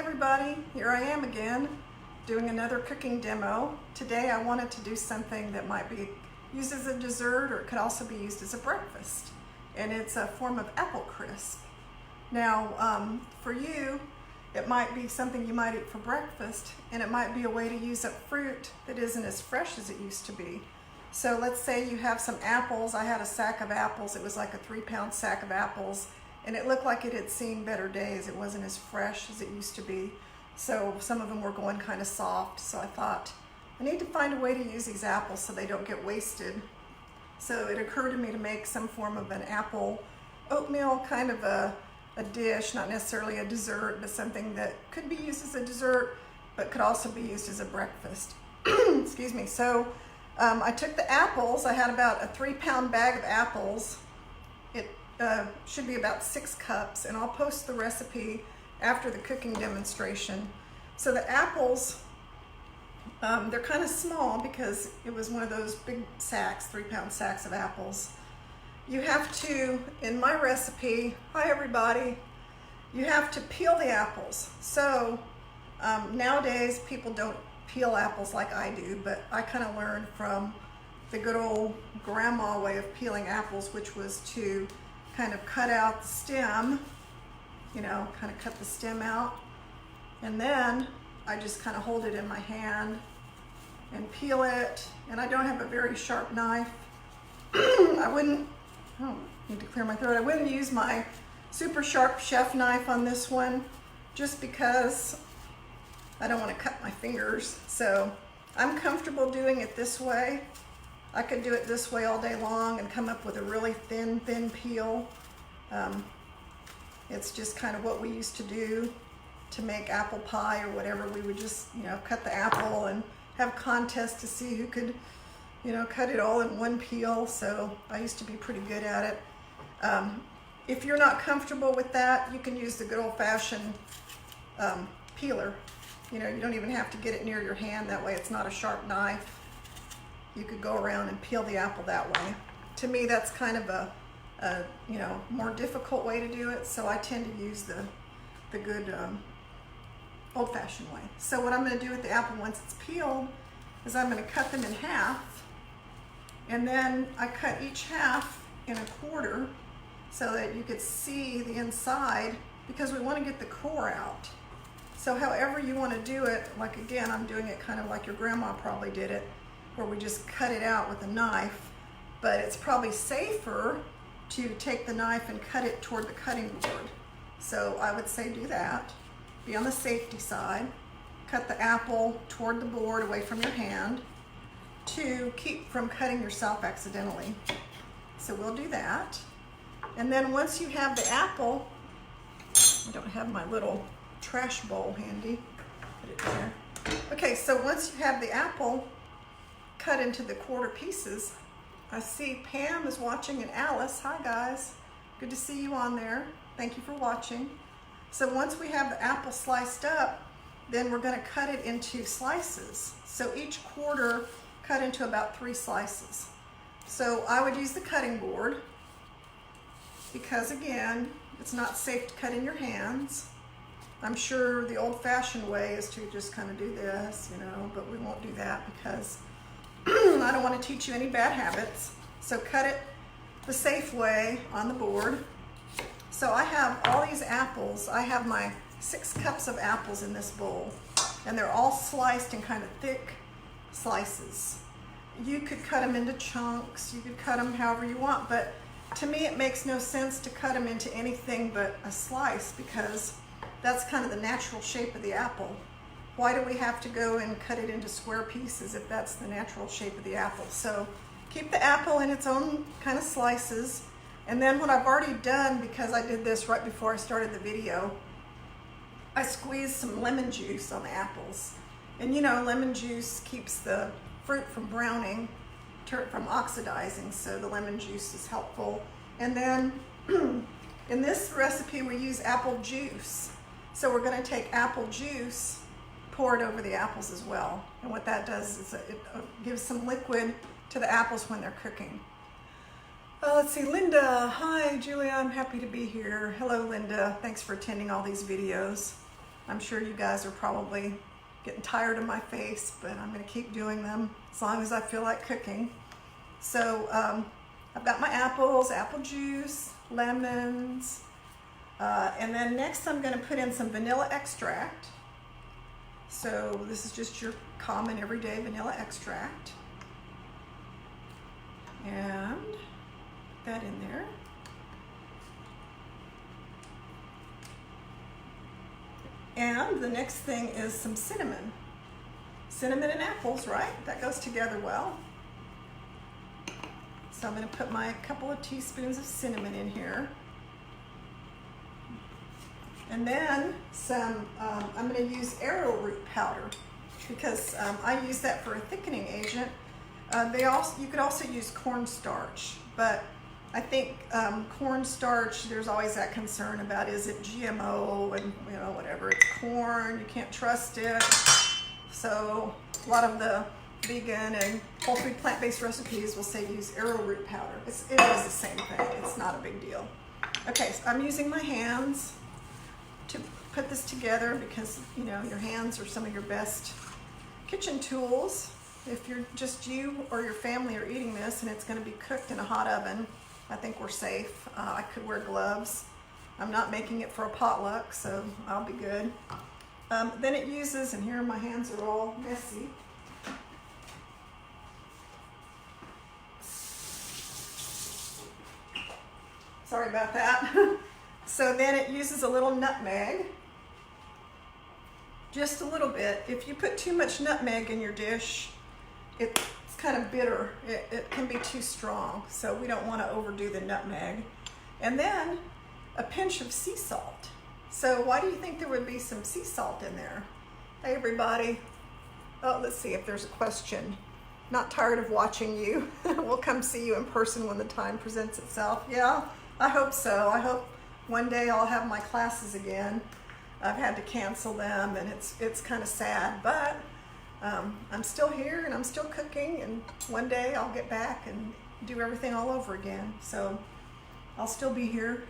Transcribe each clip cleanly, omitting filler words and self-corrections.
everybody, here I am again doing another cooking demo. Today I wanted to do something that might be used as a dessert, or it could also be used as a breakfast, and it's a form of apple crisp. Now for you, it might be something you might eat for breakfast, and it might be a way to use up fruit that isn't as fresh as it used to be. So let's say you have some apples. I had a sack of apples. It was like a 3-pound sack of apples, and it looked like it had seen better days. It wasn't as fresh as it used to be. So some of them were going kind of soft. So I thought, I need to find a way to use these apples so they don't get wasted. So it occurred to me to make some form of an apple oatmeal kind of a dish, not necessarily a dessert, but something that could be used as a dessert, but could also be used as a breakfast. Excuse me. So I took the apples. I had about a 3-pound bag of apples. It should be about 6 cups, and I'll post the recipe after the cooking demonstration. So the apples, they're kind of small because it was one of those big sacks, 3-pound sacks of apples. You have to, in my recipe, hi everybody, you have to peel the apples. So nowadays people don't peel apples like I do, but I kind of learned from the good old grandma way of peeling apples, which was to kind of cut out the stem, you know, kind of cut the stem out, and then I just kind of hold it in my hand and peel it. And I don't have a very sharp knife. I need to clear my throat. I wouldn't use my super sharp chef knife on this one just because I don't want to cut my fingers. So I'm comfortable doing it this way. I could do it this way all day long and come up with a really thin peel. It's just kind of what we used to do to make apple pie or whatever. We would just, you know, cut the apple and have contests to see who could, you know, cut it all in one peel. So I used to be pretty good at it. If you're not comfortable with that, you can use the good old-fashioned peeler. You know, you don't even have to get it near your hand. That way it's not a sharp knife. You could go around and peel the apple that way. To me, that's kind of a you know, more difficult way to do it. So I tend to use the good old-fashioned way. So what I'm going to do with the apple once it's peeled is I'm going to cut them in half, and then I cut each half in a quarter so that you could see the inside, because we want to get the core out. So however you want to do it, like again, I'm doing it kind of like your grandma probably did it, where we just cut it out with a knife, but it's probably safer to take the knife and cut it toward the cutting board. So I would say do that. Be on the safety side. Cut the apple toward the board, away from your hand, to keep from cutting yourself accidentally. So we'll do that. And then once you have the apple, I don't have my little trash bowl handy. Put it there. Okay, so once you have the apple cut into the quarter pieces, I see Pam is watching and Alice. Hi guys, good to see you on there. Thank you for watching. So once we have the apple sliced up, then we're going to cut it into slices. So each quarter cut into about 3 slices. So I would use the cutting board because again, it's not safe to cut in your hands. I'm sure the old-fashioned way is to just kind of do this, you know, but we won't do that because I don't want to teach you any bad habits. So cut it the safe way on the board. So I have all these apples. I have my 6 cups of apples in this bowl, and they're all sliced in kind of thick slices. You could cut them into chunks. You could cut them however you want, but to me it makes no sense to cut them into anything but a slice, because that's kind of the natural shape of the apple. Why do we have to go and cut it into square pieces if that's the natural shape of the apple? So keep the apple in its own kind of slices. And then what I've already done, because I did this right before I started the video, I squeezed some lemon juice on the apples. And you know, lemon juice keeps the fruit from browning, from oxidizing, so the lemon juice is helpful. And then in this recipe we use apple juice. So we're going to take apple juice, pour it over the apples as well. And what that does is it gives some liquid to the apples when they're cooking. Let's see, Linda. Hi, Julia. I'm happy to be here. Hello, Linda. Thanks for attending all these videos. I'm sure you guys are probably getting tired of my face, but I'm going to keep doing them as long as I feel like cooking. So I've got my apples, apple juice, lemons, and then next I'm going to put in some vanilla extract. So this is just your common everyday vanilla extract. And put that in there. And the next thing is some cinnamon. Cinnamon and apples, right? That goes together well. So I'm going to put my couple of teaspoons of cinnamon in here. And then some, I'm going to use arrowroot powder because I use that for a thickening agent. You could also use cornstarch, but I think cornstarch, there's always that concern about, is it GMO, and you know, whatever, it's corn, you can't trust it. So a lot of the vegan and whole food plant-based recipes will say use arrowroot powder. It is the same thing, it's not a big deal. Okay, so I'm using my hands to put this together because, you know, your hands are some of your best kitchen tools. If you're just you or your family are eating this and it's going to be cooked in a hot oven, I think we're safe. I could wear gloves. I'm not making it for a potluck, so I'll be good. Then it uses, and here my hands are all messy. Sorry about that. So then it uses a little nutmeg. Just a little bit. If you put too much nutmeg in your dish, it's kind of bitter. It can be too strong, so we don't want to overdo the nutmeg. And then a pinch of sea salt. So why do you think there would be some sea salt in there? Hey everybody. Oh, let's see if there's a question. Not tired of watching you. We'll come see you in person when the time presents itself. Yeah, I hope so. I hope one day I'll have my classes again. I've had to cancel them and it's kind of sad, but I'm still here and I'm still cooking, and one day I'll get back and do everything all over again. So I'll still be here.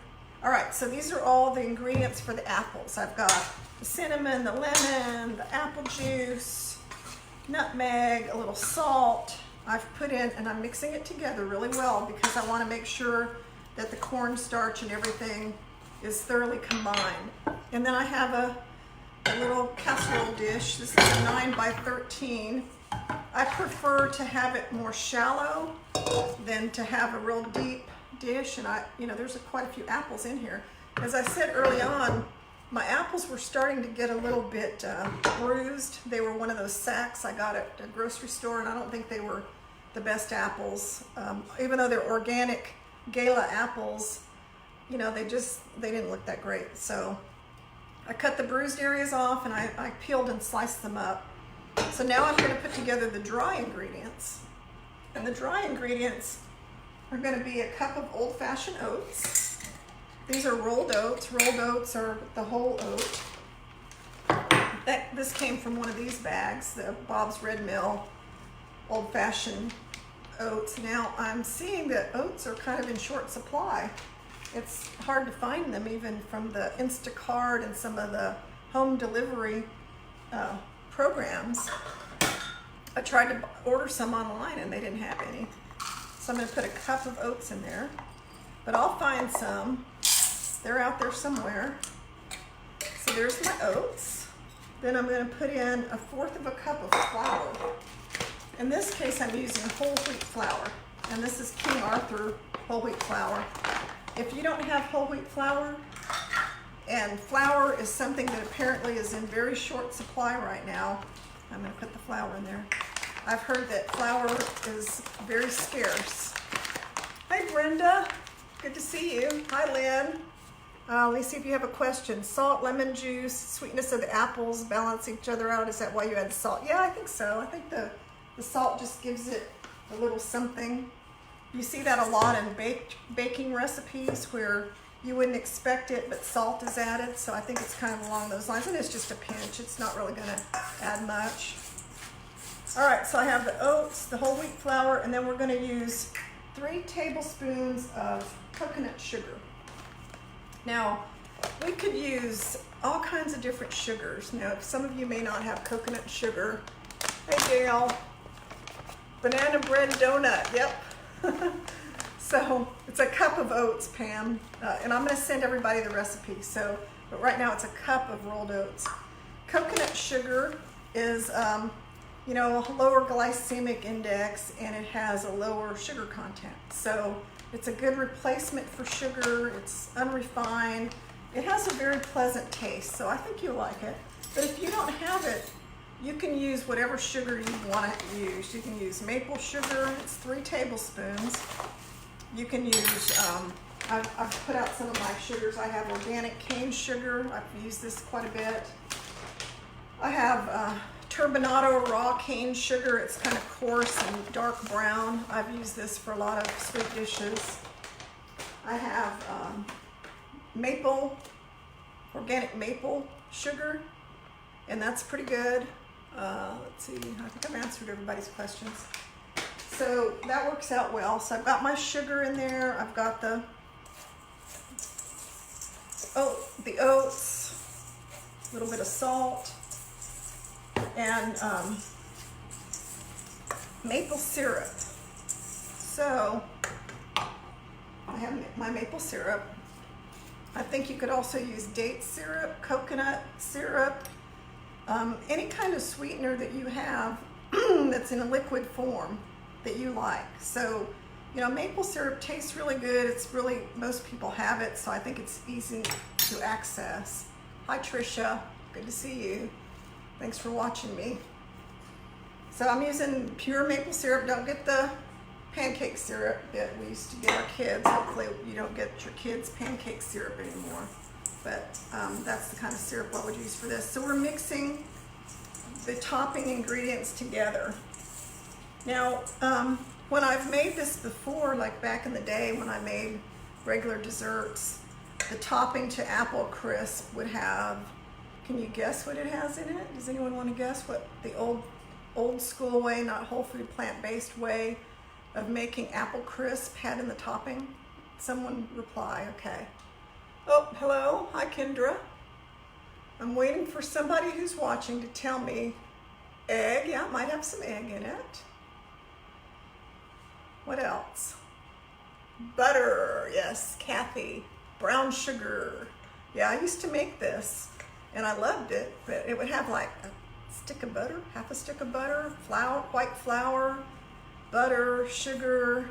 All right, so these are all the ingredients for the apples. I've got the cinnamon, the lemon, the apple juice, nutmeg, a little salt. I've put in, and I'm mixing it together really well because I want to make sure that the cornstarch and everything is thoroughly combined. And then I have a little casserole dish. This is a 9 by 13. I prefer to have it more shallow than to have a real deep dish. And there's quite a few apples in here. As I said early on, my apples were starting to get a little bit bruised. They were one of those sacks I got at a grocery store, and I don't think they were the best apples. Even though they're organic Gala apples, they didn't look that great. So I cut the bruised areas off and I peeled and sliced them up. So now I'm going to put together the dry ingredients. And the dry ingredients are going to be a cup of old-fashioned oats. These are rolled oats. Rolled oats are the whole oat. This came from one of these bags, the Bob's Red Mill old-fashioned oats. Now I'm seeing that oats are kind of in short supply. It's hard to find them even from the Instacart and some of the home delivery programs. I tried to order some online and they didn't have any. So I'm going to put a cup of oats in there, but I'll find some. They're out there somewhere. So there's my oats. Then I'm going to put in 1/4 of a cup of flour. In this case, I'm using whole wheat flour, and this is King Arthur whole wheat flour. If you don't have whole wheat flour, and flour is something that apparently is in very short supply right now, I'm going to put the flour in there. I've heard that flour is very scarce. Hi Brenda, good to see you. Hi Lynn. Let me see if you have a question. Salt, lemon juice, sweetness of the apples balance each other out. Is that why you add salt? Yeah, I think so. I think the salt just gives it a little something. You see that a lot in baking recipes where you wouldn't expect it, but salt is added. So I think it's kind of along those lines. And it's just a pinch. It's not really going to add much. All right, so I have the oats, the whole wheat flour, and then we're going to use 3 tablespoons of coconut sugar. Now, we could use all kinds of different sugars. Now, some of you may not have coconut sugar. Hey, Gail. Banana bread donut, yep. So it's a cup of oats, Pam, and I'm going to send everybody the recipe. So, but right now it's a cup of rolled oats. Coconut sugar is, you know, a lower glycemic index, and it has a lower sugar content. So it's a good replacement for sugar. It's unrefined. It has a very pleasant taste, so I think you'll like it. But if you don't have it, you can use whatever sugar you want to use. You can use maple sugar. It's 3 tablespoons. You can use, I've put out some of my sugars. I have organic cane sugar. I've used this quite a bit. I have turbinado raw cane sugar. It's kind of coarse and dark brown. I've used this for a lot of sweet dishes. I have organic maple sugar, and that's pretty good. Let's see, I think I've answered everybody's questions. So that works out well. So I've got my sugar in there. I've got the oats, a little bit of salt, and maple syrup. So I have my maple syrup. I think you could also use date syrup, coconut syrup, any kind of sweetener that you have that's in a liquid form that you like. So, you know, maple syrup tastes really good. It's really, most people have it, so I think it's easy to access. Hi, Trisha. Good to see you. Thanks for watching me. So I'm using pure maple syrup. Don't get the pancake syrup that we used to get our kids. Hopefully you don't get your kids pancake syrup anymore. But that's the kind of syrup I would use for this. So we're mixing the topping ingredients together. Now, when I've made this before, like back in the day when I made regular desserts, the topping to apple crisp would have, can you guess what it has in it? Does anyone want to guess what the old school way, not whole food plant-based way of making apple crisp had in the topping? Someone reply, okay. Oh, hello, hi Kendra. I'm waiting for somebody who's watching to tell me. Egg, yeah, it might have some egg in it. What else? Butter, yes, Kathy. Brown sugar. Yeah, I used to make this and I loved it, but it would have like a stick of butter, half a stick of butter, flour, white flour, butter, sugar.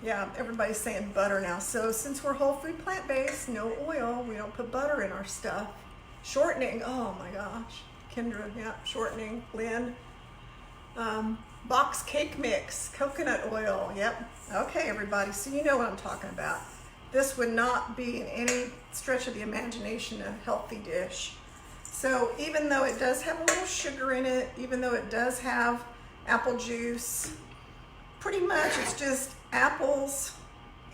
Yeah, everybody's saying butter now. So since we're whole food plant-based, no oil, we don't put butter in our stuff. Shortening, oh my gosh. Kendra, yeah, shortening, Lynn. Box cake mix, coconut oil, yep. Okay, everybody, so you know what I'm talking about. This would not be in any stretch of the imagination a healthy dish. So even though it does have a little sugar in it, even though it does have apple juice, pretty much it's just apples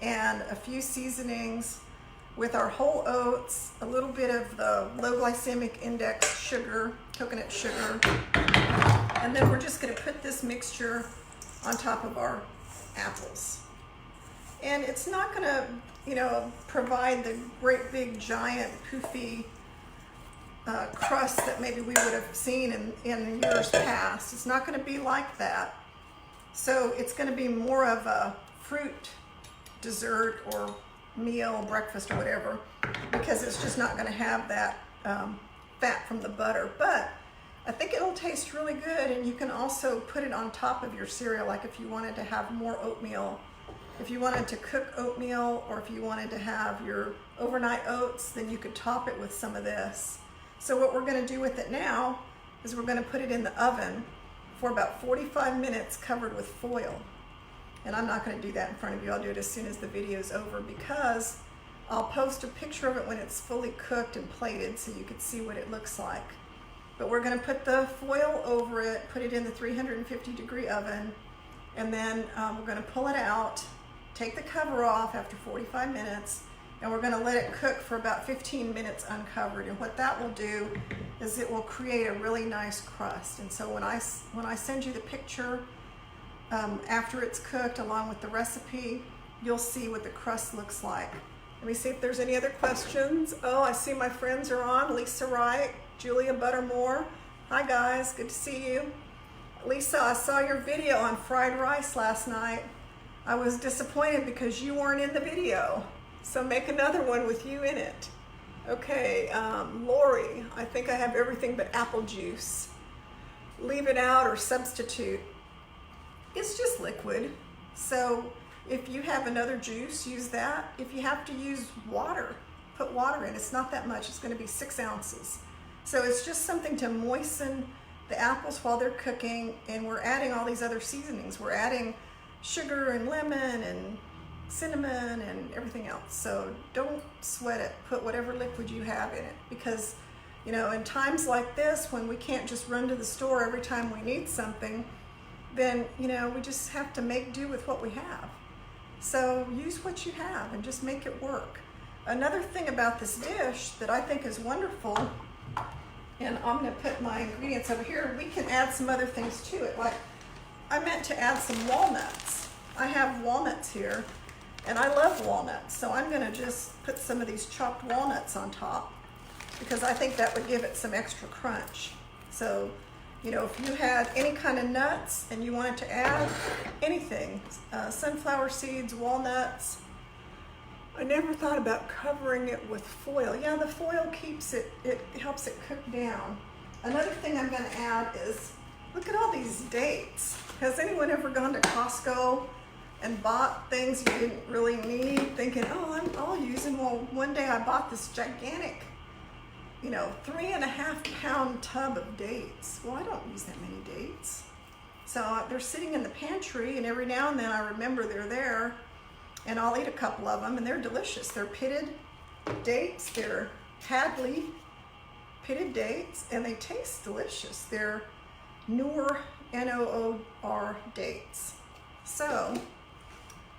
and a few seasonings with our whole oats, a little bit of the low glycemic index sugar, coconut sugar, and then we're just going to put this mixture on top of our apples. And it's not going to, you know, provide the great big giant poofy crust that maybe we would have seen in years past. It's not going to be like that. So it's going to be more of a fruit dessert or meal, breakfast or whatever, because it's just not going to have that fat from the butter. But I think it'll taste really good, and you can also put it on top of your cereal, like if you wanted to have more oatmeal, if you wanted to cook oatmeal, or if you wanted to have your overnight oats, then you could top it with some of this. So what we're going to do with it now is we're going to put it in the oven for about 45 minutes covered with foil. And I'm not going to do that in front of you. I'll do it as soon as the video is over, because I'll post a picture of it when it's fully cooked and plated so you can see what it looks like. But we're going to put the foil over it, put it in the 350-degree oven, and then we're going to pull it out, take the cover off after 45 minutes, and we're going to let it cook for about 15 minutes uncovered. And what that will do is it will create a really nice crust. And so when I send you the picture after it's cooked along with the recipe, you'll see what the crust looks like. Let me see if there's any other questions. Oh, I see my friends are on. Lisa Wright, Julia Buttermore. Hi guys, good to see you. Lisa, I saw your video on fried rice last night. I was disappointed because you weren't in the video. So make another one with you in it. Okay, Lori, I think I have everything but apple juice. Leave it out or substitute. It's just liquid. So if you have another juice, use that. If you have to use water, put water in. It's not that much. It's going to be 6 ounces. So it's just something to moisten the apples while they're cooking, and we're adding all these other seasonings. We're adding sugar and lemon and cinnamon and everything else. So don't sweat it. Put whatever liquid you have in it, because you know, in times like this when we can't just run to the store every time we need something, then you know, we just have to make do with what we have. So use what you have and just make it work. Another thing about this dish that I think is wonderful, and I'm going to put my ingredients over here, we can add some other things to it. Like I meant to add some walnuts. I have walnuts here and I love walnuts, so I'm going to just put some of these chopped walnuts on top because I think that would give it some extra crunch. So you know, if you had any kind of nuts and you wanted to add anything, sunflower seeds, walnuts. I never thought about covering it with foil. Yeah, the foil keeps it, it helps it cook down. Another thing I'm going to add is, look at all these dates. Has anyone ever gone to Costco and bought things you didn't really need, thinking, oh, I'll use them? Well, one day I bought this gigantic, you know, 3.5-pound tub of dates. Well, I don't use that many dates. So they're sitting in the pantry, and every now and then I remember they're there, and I'll eat a couple of them, and they're delicious. They're pitted dates. They're Hadley pitted dates, and they taste delicious. They're Noor, N-O-O-R dates. So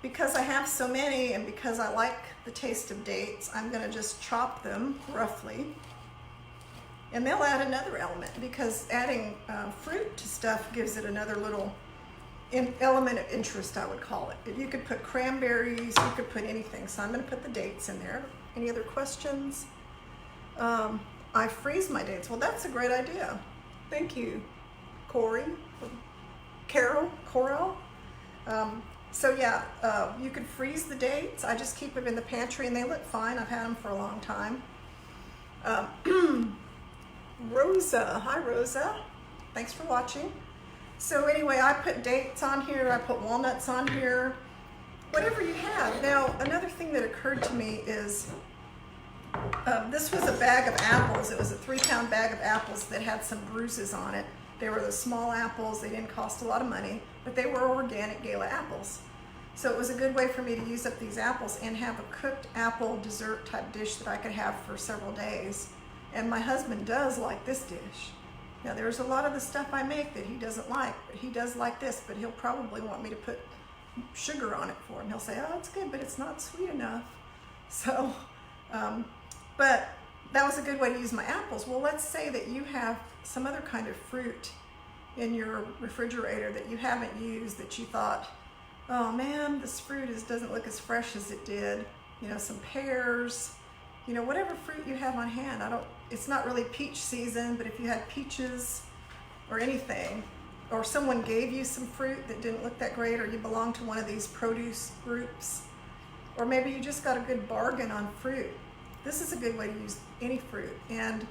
because I have so many and because I like the taste of dates, I'm going to just chop them roughly. And they'll add another element, because adding fruit to stuff gives it another little element of interest, I would call it. You could put cranberries, you could put anything. So I'm going to put the dates in there. Any other questions? I freeze my dates. Well, that's a great idea. Thank you, Corey, Coral. So yeah, you could freeze the dates. I just keep them in the pantry and they look fine. I've had them for a long time. Rosa, hi Rosa, thanks for watching. So anyway, I put dates on here, I put walnuts on here, whatever you have. Now, another thing that occurred to me is, this was a bag of apples. It was a 3-pound bag of apples that had some bruises on it. They were the small apples, they didn't cost a lot of money, but they were organic Gala apples. So it was a good way for me to use up these apples and have a cooked apple dessert type dish that I could have for several days. And my husband does like this dish. Now there's a lot of the stuff I make that he doesn't like, but he does like this, but he'll probably want me to put sugar on it for him. He'll say, oh, it's good, but it's not sweet enough. So, but that was a good way to use my apples. Well, let's say that you have some other kind of fruit in your refrigerator that you haven't used, that you thought, oh man, this fruit doesn't look as fresh as it did. You know, some pears, you know, whatever fruit you have on hand. It's not really peach season, but if you had peaches or anything, or someone gave you some fruit that didn't look that great, or you belong to one of these produce groups, or maybe you just got a good bargain on fruit. This is a good way to use any fruit. And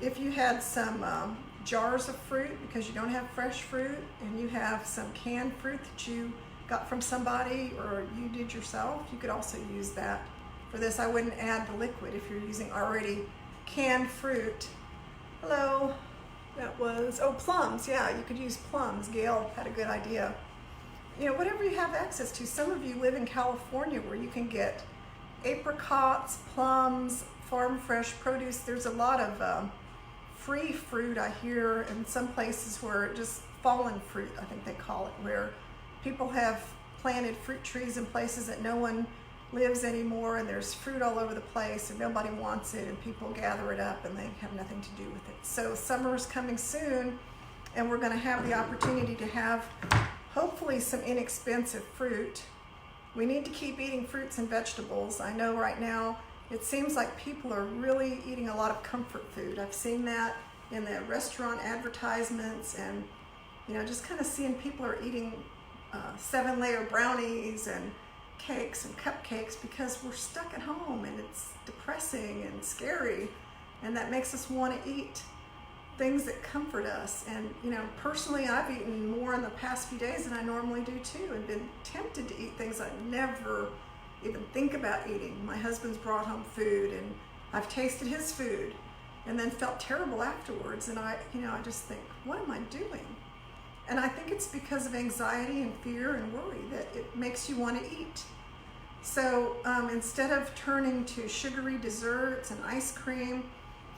if you had some jars of fruit because you don't have fresh fruit, and you have some canned fruit that you got from somebody or you did yourself, you could also use that. For this, I wouldn't add the liquid if you're using already canned fruit. Hello, that was, oh, plums. Yeah, you could use plums. Gail had a good idea. You know, whatever you have access to. Some of you live in California where you can get apricots, plums, farm fresh produce. There's a lot of free fruit, I hear, in some places where just fallen fruit, I think they call it, where people have planted fruit trees in places that no one lives anymore, and there's fruit all over the place and nobody wants it, and people gather it up and they have nothing to do with it. So summer is coming soon, and we're going to have the opportunity to have hopefully some inexpensive fruit we need to keep eating fruits and vegetables. I know right now it seems like people are really eating a lot of comfort food. I've seen that in the restaurant advertisements, and just kind of seeing people are eating 7-layer brownies and cakes and cupcakes because we're stuck at home and it's depressing and scary, and that makes us want to eat things that comfort us. And personally, I've eaten more in the past few days than I normally do too, and been tempted to eat things I never even think about eating. My husband's brought home food and I've tasted his food and then felt terrible afterwards, and I just think, what am I doing? And I think it's because of anxiety and fear and worry that it makes you want to eat. So instead of turning to sugary desserts and ice cream,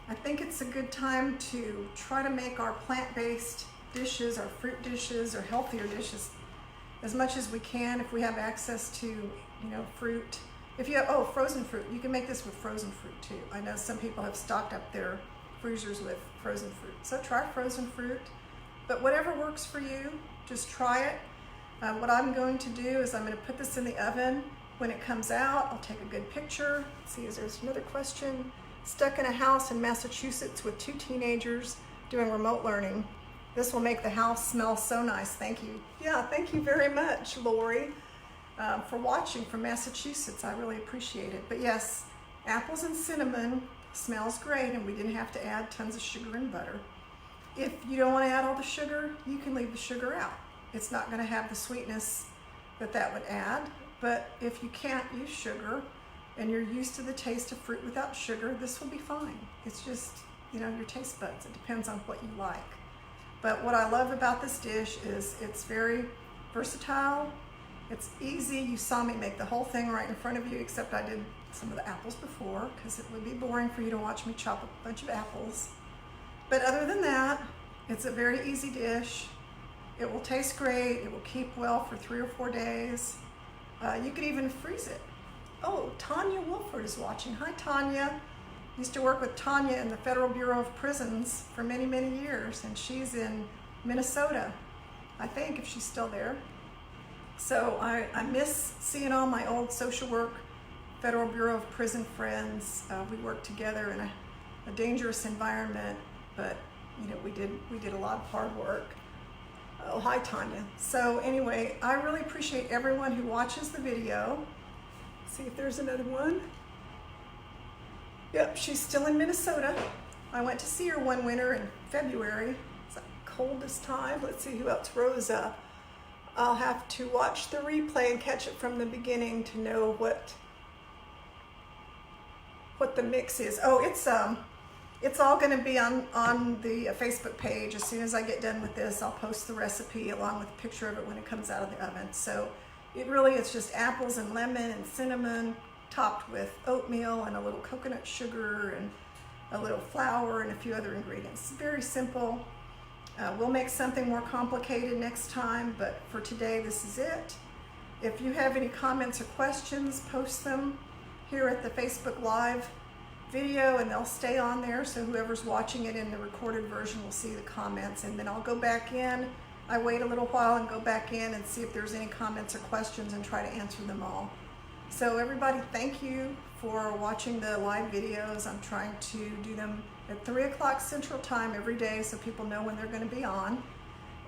I think it's a good time to try to make our plant-based dishes, our fruit dishes, or healthier dishes as much as we can if we have access to, fruit. If you have, frozen fruit, you can make this with frozen fruit too. I know some people have stocked up their freezers with frozen fruit. So try frozen fruit, but whatever works for you, just try it. What I'm going to do is I'm going to put this in the oven. When it comes out, I'll take a good picture. Let's see, there's another question. Stuck in a house in Massachusetts with 2 teenagers doing remote learning. This will make the house smell so nice. Thank you. Yeah, thank you very much, Lori, for watching from Massachusetts. I really appreciate it. But yes, apples and cinnamon smells great, and we didn't have to add tons of sugar and butter. If you don't want to add all the sugar, you can leave the sugar out. It's not going to have the sweetness that would add. But if you can't use sugar and you're used to the taste of fruit without sugar, this will be fine. It's just, your taste buds. It depends on what you like. But what I love about this dish is it's very versatile. It's easy. You saw me make the whole thing right in front of you, except I did some of the apples before because it would be boring for you to watch me chop a bunch of apples. But other than that, it's a very easy dish. It will taste great. It will keep well for 3 or 4 days. You could even freeze it. Oh, Tanya Wolford is watching. Hi, Tanya. Used to work with Tanya in the Federal Bureau of Prisons for many, many years, and she's in Minnesota, I think, if she's still there. So I miss seeing all my old social work, Federal Bureau of Prison friends. We worked together in a dangerous environment, but we did a lot of hard work. Oh, hi, Tanya. So anyway, I really appreciate everyone who watches the video. See if there's another one. Yep, she's still in Minnesota. I went to see her one winter in February. It's cold this time. Let's see who else. Rosa. I'll have to watch the replay and catch it from the beginning to know what the mix is. Oh, it's all going to be on the Facebook page. As soon as I get done with this, I'll post the recipe along with a picture of it when it comes out of the oven. So it's just apples and lemon and cinnamon topped with oatmeal and a little coconut sugar and a little flour and a few other ingredients. Very simple. We'll make something more complicated next time, but for today, this is it. If you have any comments or questions, post them here at the Facebook Live video, and they'll stay on there, so whoever's watching it in the recorded version will see the comments, and then I'll go back in. I wait a little while and go back in and see if there's any comments or questions and try to answer them all. So everybody, thank you for watching the live videos. I'm trying to do them at 3 o'clock Central Time every day so people know when they're going to be on.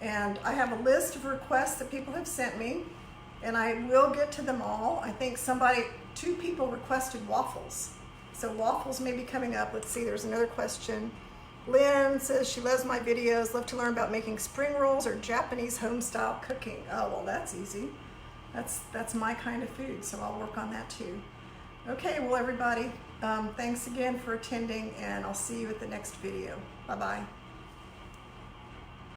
And I have a list of requests that people have sent me, and I will get to them all. I think 2 people requested waffles. So waffles may be coming up. Let's see, there's another question. Lynn says she loves my videos, love to learn about making spring rolls or Japanese home-style cooking. Oh, well, that's easy. That's my kind of food, so I'll work on that too. Okay, well, everybody, thanks again for attending, and I'll see you at the next video. Bye-bye.